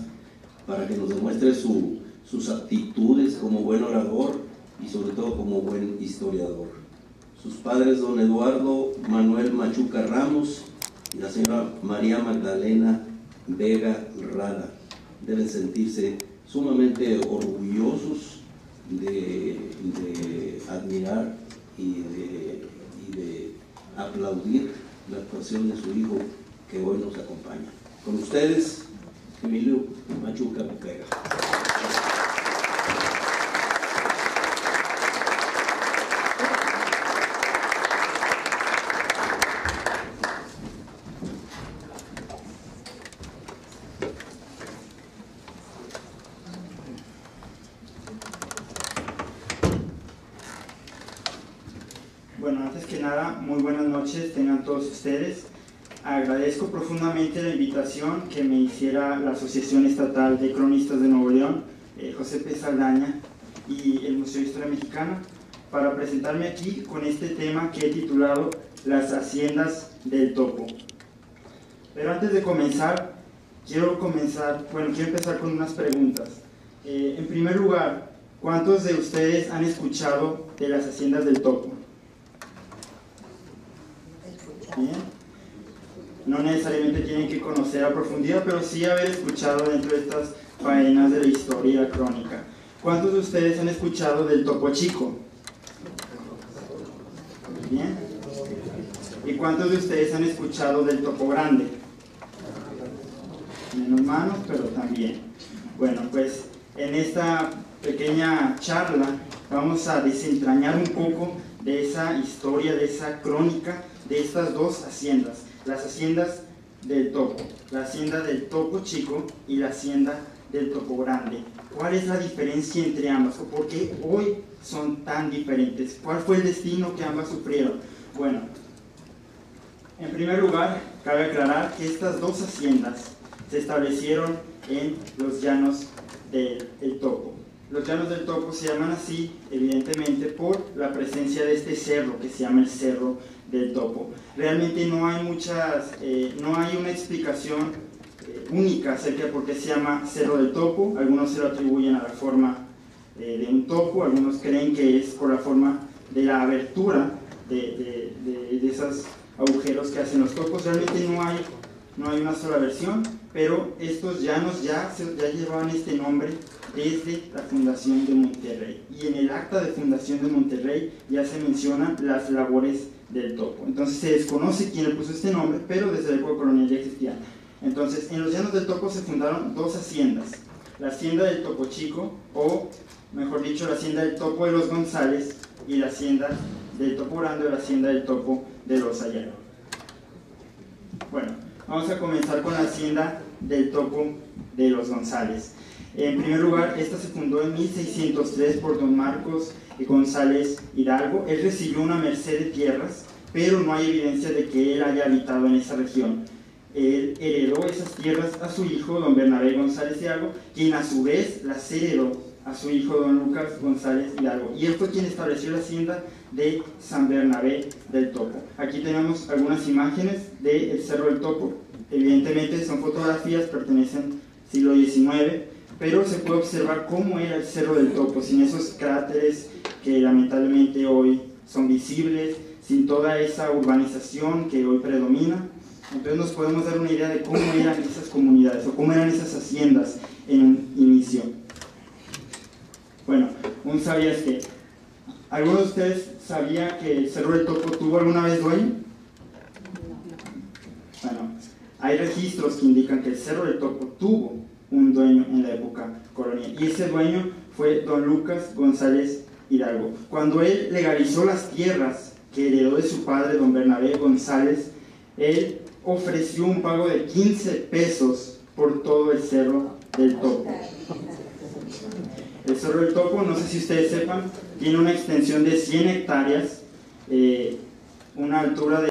para que nos demuestre sus aptitudes como buen orador y sobre todo como buen historiador. sus padres don Eduardo Manuel Machuca Ramos y la señora María Magdalena Vega Rada. Deben sentirse sumamente orgullosos de admirar y de aplaudir la actuación de su hijo que hoy nos acompaña. Con ustedes, Emilio Machuca Vega. Bueno, antes que nada, muy buenas noches tengan todos ustedes. Agradezco profundamente la invitación que me hiciera la Asociación Estatal de Cronistas de Nuevo León, José P. Saldaña y el Museo de Historia Mexicana, para presentarme aquí con este tema que he titulado Las Haciendas del Topo. Pero antes de comenzar, quiero empezar con unas preguntas. En primer lugar, ¿cuántos de ustedes han escuchado de las Haciendas del Topo? Bien. No necesariamente tienen que conocer a profundidad, pero sí haber escuchado dentro de estas faenas de la historia y la crónica. ¿Cuántos de ustedes han escuchado del Topo Chico? Bien. ¿Y cuántos de ustedes han escuchado del Topo Grande? Menos manos, pero también. Bueno, pues en esta pequeña charla vamos a desentrañar un poco de esa historia, de esa crónica de estas dos haciendas, las haciendas del Topo, la hacienda del Topo Chico y la hacienda del Topo Grande. ¿Cuál es la diferencia entre ambas? ¿Por qué hoy son tan diferentes? ¿Cuál fue el destino que ambas sufrieron? Bueno, en primer lugar, cabe aclarar que estas dos haciendas se establecieron en los llanos del Topo. Los llanos del Topo se llaman así, evidentemente, por la presencia de este cerro que se llama el Cerro del Topo. Realmente no hay una explicación única acerca de por qué se llama Cerro del Topo. Algunos se lo atribuyen a la forma de un topo, algunos creen que es por la forma de la abertura de esos agujeros que hacen los topos. Realmente no hay una sola versión, pero estos llanos ya llevaban este nombre desde la fundación de Monterrey, y en el acta de fundación de Monterrey ya se mencionan las labores del Topo. Entonces se desconoce quién le puso este nombre, pero desde la época colonial ya existían. Entonces en los llanos del Topo se fundaron dos haciendas: la hacienda del Topo Chico, o mejor dicho, la hacienda del Topo de los González, y la hacienda del Topo Grande, o la hacienda del Topo de los Ayala. Bueno, vamos a comenzar con la hacienda del Topo de los González. En primer lugar, esta se fundó en 1603 por don Marcos González Hidalgo. Él recibió una merced de tierras, pero no hay evidencia de que él haya habitado en esa región. Él heredó esas tierras a su hijo, don Bernabé González Hidalgo, quien a su vez las heredó a su hijo, don Lucas González Hidalgo. Y él fue quien estableció la hacienda de San Bernabé del Topo. Aquí tenemos algunas imágenes del Cerro del Topo. Evidentemente son fotografías, pertenecen al siglo XIX, pero se puede observar cómo era el Cerro del Topo, sin esos cráteres que lamentablemente hoy son visibles, sin toda esa urbanización que hoy predomina. Entonces nos podemos dar una idea de cómo eran esas comunidades, o cómo eran esas haciendas en un inicio. Bueno, un sabías que, ¿alguno de ustedes sabía que el Cerro del Topo tuvo alguna vez dueño? Bueno, hay registros que indican que el Cerro del Topo tuvo un dueño en la época colonial, y ese dueño fue don Lucas González Hidalgo. Cuando él legalizó las tierras que heredó de su padre, don Bernabé González, él ofreció un pago de 15 pesos por todo el Cerro del Topo. El Cerro del Topo, no sé si ustedes sepan, tiene una extensión de 100 hectáreas, una altura de